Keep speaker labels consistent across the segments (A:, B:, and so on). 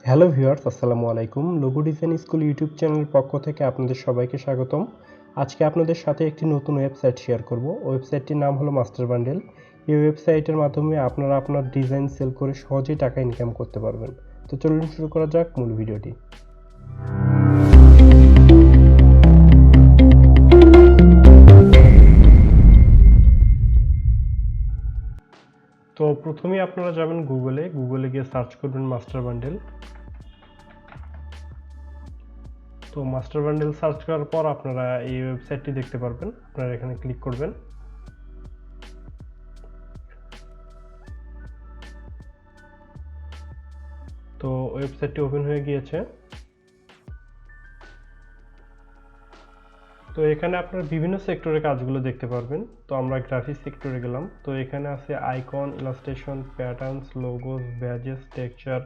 A: Hello viewers, আসসালামু আলাইকুম। Logo design school YouTube চ্যানেলের পক্ষ থেকে আপনাদের সবাইকে স্বাগতম। আজকে আপনাদের সাথে একটি নতুন ওয়েবসাইট শেয়ার করব। ওয়েবসাইটটির নাম হলো মাস্টার বান্ডেল। এই ওয়েবসাইটের মাধ্যমে আপনারা আপনার ডিজাইন সেল করে সহজেই টাকা ইনকাম করতে পারবেন। তো চলুন শুরু করা যাক মূল ভিডিওটি। তো প্রথমেই আপনারা যাবেন গুগলে গিয়ে সার্চ করবেন মাস্টার বান্ডেল। তো মাস্টার বান্ডেল সার্চ করার পর আপনারা এই ওয়েবসাইটটি দেখতে পারবেন। আপনারা এখানে ক্লিক করবেন। তো ওয়েবসাইটটি ওপেন হয়ে গিয়েছে। তো এখানে আপনারা বিভিন্ন সেক্টরের কাজগুলো দেখতে পারবেন। তো আমরা গ্রাফিক্স সেক্টরে গেলাম। তো এখানে আছে icon, illustration, patterns, logos, badges, texture,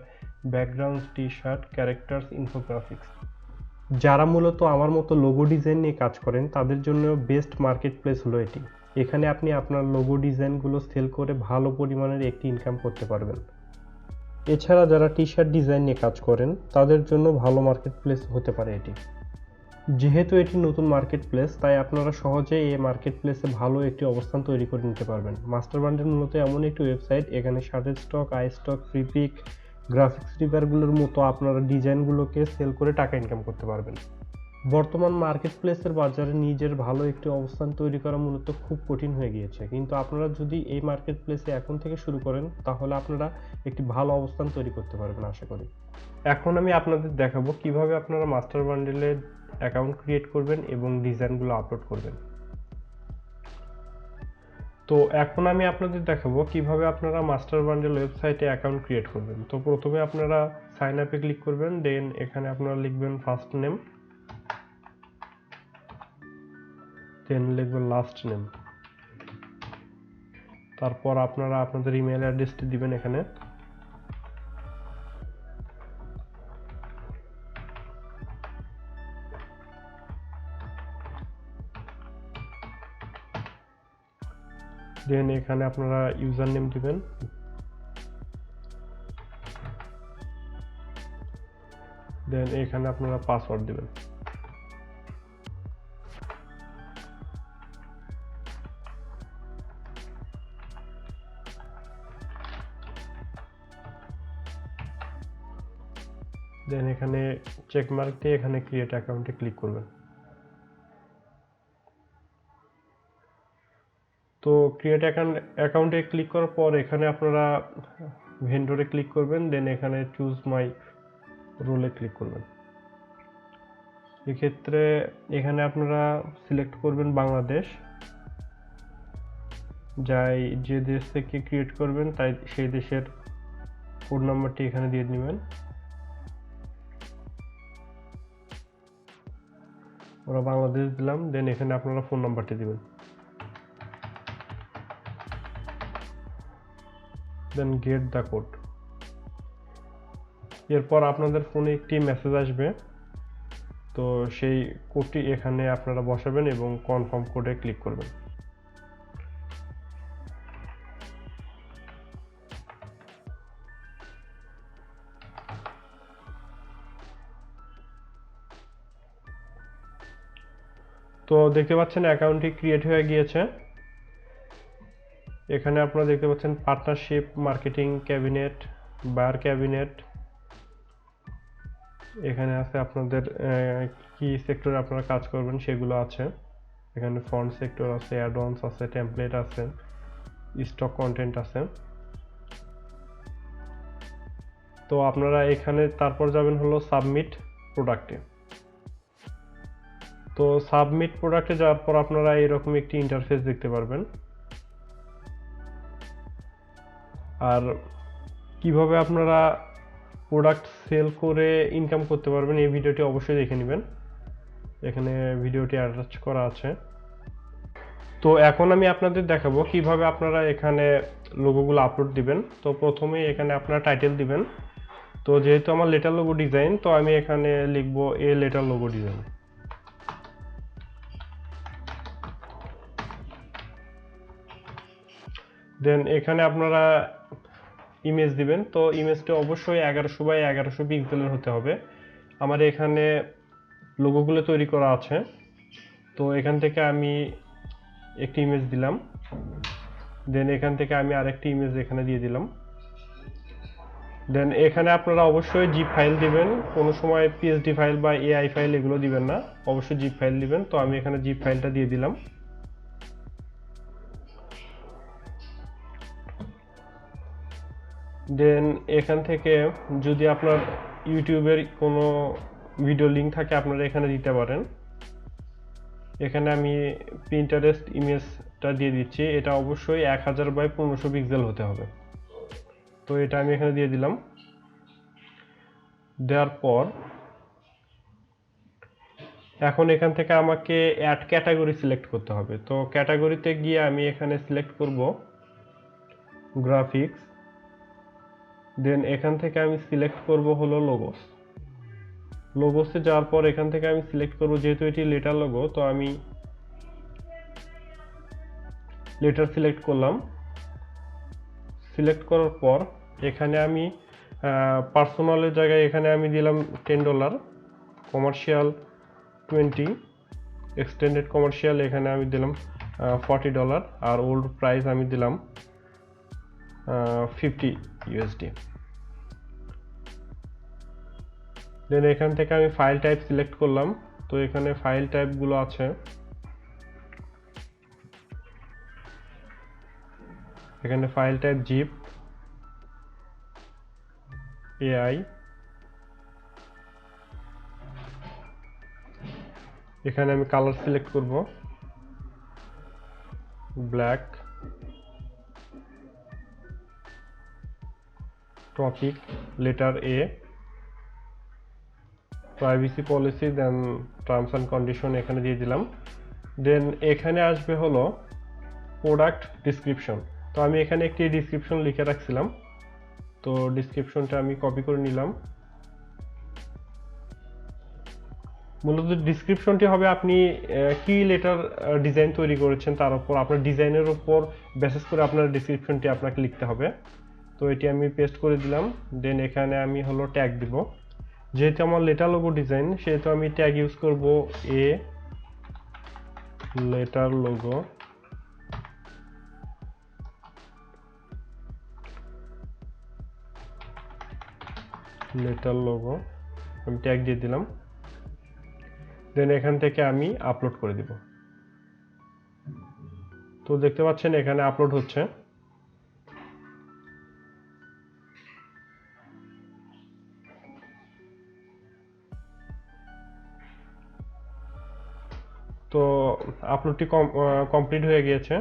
A: background, T-shirt, characters, infographics. যারা মূলত আমার মতো লোগো ডিজাইন নিয়ে কাজ করেন তাদের জন্য বেস্ট মার্কেট প্লেস হলো এটি। এখানে আপনি আপনার লোগো ডিজাইনগুলো সেল করে ভালো পরিমাণের একটি ইনকাম করতে পারবেন। এছাড়া যারা টি-শার্ট ডিজাইন নিয়ে কাজ করেন তাদের জন্য ভালো মার্কেট প্লেস হতে পারে এটি। যেহেতু এটি নতুন মার্কেট প্লেস, তাই আপনারা সহজেই এই মার্কেট প্লেসে ভালো একটি অবস্থান তৈরি করে নিতে পারবেন। মাস্টার বান্ডেল মূলত এমন একটি ওয়েবসাইট, এখানে শার্টের stock, iStock, Freepik, graphics রিপারগুলোর মতো আপনারা ডিজাইনগুলোকে সেল করে টাকা ইনকাম করতে পারবেন। বর্তমান মার্কেট প্লেসের বাজারে নিজের ভালো একটি অবস্থান তৈরি করা মূলত খুব কঠিন হয়ে গিয়েছে, কিন্তু আপনারা যদি এই মার্কেট প্লেসে এখন থেকে শুরু করেন তাহলে আপনারা একটি ভালো অবস্থান তৈরি করতে পারবেন আশা করি। এখন আমি আপনাদের দেখাবো কিভাবে আপনারা মাস্টার বান্ডেলে অ্যাকাউন্ট ক্রিয়েট করবেন এবং ডিজাইনগুলো আপলোড করবেন। তো এখন আমি আপনাদের দেখাবো কিভাবে আপনারা মাস্টার বান্ডেল ওয়েবসাইটে অ্যাকাউন্ট ক্রিয়েট করবেন। তো প্রথমে আপনারা সাইন আপে ক্লিক করবেন, দেন এখানে আপনারা লিখবেন ফার্স্ট নেম, দেন লিখবেন লাস্ট নেম, তারপর আপনারা আপনাদের ইমেল অ্যাড্রেসটি দিবেন এখানে। দেন এখানে আপনারা ইউজার নেম দিবেন, দেন এখানে আপনারা পাসওয়ার্ড দিবেন। দেন এখানে চেক মার্ক দিয়ে এখানে ক্রিয়েট অ্যাকাউন্টে ক্লিক করবেন। তো ক্রিয়েট অ্যাকাউন্টে ক্লিক করার পর এখানে আপনারা ভেন্ডরে ক্লিক করবেন, দেন এখানে চুজ মাই রোলে ক্লিক করবেন। এক্ষেত্রে এখানে আপনারা সিলেক্ট করবেন বাংলাদেশ, যে দেশ থেকে ক্রিয়েট করবেন তাই সেই দেশের কোড নাম্বারটি এখানে দিয়ে নেবেন। ওরা বাংলাদেশ দিলাম, দেন এখানে আপনারা ফোন নাম্বারটি দিবেন, দেন গেট দ্য কোড। এরপর আপনাদের ফোনে একটি মেসেজ আসবে, তো সেই কোডটি এখানে আপনারা বসাবেন এবং কনফার্ম কোডে ক্লিক করবেন। তো দেখতে পাচ্ছেন অ্যাকাউন্টটি ক্রিয়েট হয়ে গিয়েছে। এখানে আপনারা দেখতে পাচ্ছেন partnership, marketing cabinet, buyer cabinet. এখানে আছে আপনাদের কি সেক্টরে আপনারা কাজ করবেন সেগুলো আছে। এখানে ফন্ট সেক্টর আছে, অ্যাডভান্স আছে, টেমপ্লেট আছে, স্টক কন্টেন্ট আছে। তো আপনারা এখানে তারপর যাবেন হলো সাবমিট প্রোডাক্টে। তো সাবমিট প্রোডাক্টে যাওয়ার পর আপনারা এরকম একটি ইন্টারফেস দেখতে পারবেন। আর কিভাবে আপনারা প্রোডাক্ট সেল করে ইনকাম করতে পারবেন এই ভিডিওটি অবশ্যই দেখে নেবেন, এখানে ভিডিওটি অ্যাটাচ করা আছে। তো এখন আমি আপনাদের দেখাবো কিভাবে আপনারা এখানে লোগোগুলো আপলোড দিবেন। তো প্রথমে এখানে আপনারা টাইটেল দিবেন। তো যেহেতু আমার লেটার লোগো ডিজাইন, তো আমি এখানে লিখবো এ লেটার লোগো ডিজাইন। দেন এখানে আপনারা ইমেজ দিবেন। তো ইমেজটা অবশ্যই 1100 বাই 1100 পিক্সেলের হতে হবে। আমার এখানে লোগোগুলো তৈরি করা আছে, তো এখান থেকে আমি একটি ইমেজ দিলাম, দেন এখান থেকে আমি আরেকটি ইমেজ এখানে দিয়ে দিলাম। দেন এখানে আপনারা অবশ্যই জিপ ফাইল দিবেন, কোনো সময় পিএসডি ফাইল বা এআই ফাইল এগুলো দিবেন না, অবশ্যই জিপ ফাইল দিবেন। তো আমি এখানে জিপ ফাইলটা দিয়ে দিলাম। দেন এখান থেকে যদি আপনার ইউটিউবের কোনো ভিডিও লিঙ্ক থাকে আপনারা এখানে দিতে পারেন। এখানে আমি পিন্টারেস্ট ইমেজটা দিয়ে দিচ্ছি, এটা অবশ্যই 1000 বাই 1500 পিক্সেল হতে হবে। তো এটা আমি এখানে দিয়ে দিলাম। দেওয়ার পর এখন এখান থেকে আমাকে অ্যাড ক্যাটাগরি সিলেক্ট করতে হবে। তো ক্যাটাগরিতে গিয়ে আমি এখানে সিলেক্ট করব গ্রাফিক্স। দেন এখান থেকে আমি সিলেক্ট করব হলো লোগোস। লোগোসে যাওয়ার পর এখান থেকে আমি সিলেক্ট করব, যেহেতু এটি লেটার লোগো, তো আমি লেটার সিলেক্ট করলাম। সিলেক্ট করার পর এখানে আমি পার্সোনালের জায়গায় এখানে আমি দিলাম $10, কমার্শিয়াল 20, এক্সটেন্ডেড কমার্শিয়াল এখানে আমি দিলাম $40, আর ওল্ড প্রাইস আমি দিলাম $50। দেন এখান থেকে আমি ফাইল টাইপ সিলেক্ট করলাম। তো এখানে ফাইল টাইপগুলো আছে, এখানে ফাইল টাইপ জিপ, এআই, এখানে আমি কালার সিলেক্ট করব black, topic letter A, privacy policy, then terms and condition এখানে দিয়ে দিলাম। দেন এখানে আসবে হলো প্রোডাক্ট ডিসক্রিপশন। তো আমি এখানে একটি ডিসক্রিপশন লিখে রাখছিলাম, তো ডিসক্রিপশনটা আমি কপি করে নিলাম। মূলত ডিসক্রিপশনটি হবে আপনি কি লেটার ডিজাইন তৈরি করেছেন তার উপর, আপনার ডিজাইনের উপর বেসিস করে আপনার ডিসক্রিপশনটি আপনাকে লিখতে হবে। তো এটি আমি পেস্ট করে দিলাম। দেন এখানে আমি হলো ট্যাগ দিব, যেহেতু আমার লেটার লোগো ডিজাইন সেহেতু আমি ট্যাগ ইউজ করব a letter logo. Letter logo আমি ট্যাগ দিয়ে দিলাম। দেন এখান থেকে আমি আপলোড করে দিব। তো দেখতে পাচ্ছেন এখানে আপলোড হচ্ছে। তো আপলোডটি কমপ্লিট হয়ে গিয়েছে।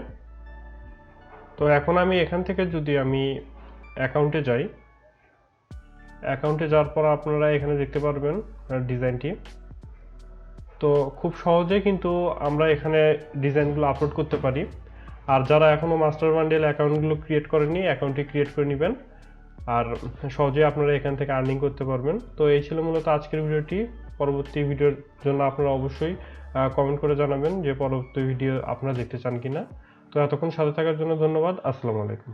A: তো এখন আমি এখান থেকে যদি আমি অ্যাকাউন্টে যাই, অ্যাকাউন্টে যাওয়ার পর আপনারা এখানে দেখতে পারবেন ডিজাইনটি। তো খুব সহজে কিন্তু আমরা এখানে ডিজাইনগুলো আপলোড করতে পারি। আর যারা এখনও মাস্টার বান্ডেল অ্যাকাউন্টগুলো ক্রিয়েট করেননি, অ্যাকাউন্টটি ক্রিয়েট করে নেবেন, আর সহজেই আপনারা এখান থেকে আর্নিং করতে পারবেন। তো এই ছিল মূলত আজকের ভিডিওটি। পরবর্তী ভিডিওর জন্য আপনারা অবশ্যই কমেন্ট করে জানাবেন যে পরবর্তী ভিডিও আপনারা দেখতে চান কিনা। তো এতক্ষণ সাথে থাকার জন্য ধন্যবাদ। আসসালামু আলাইকুম।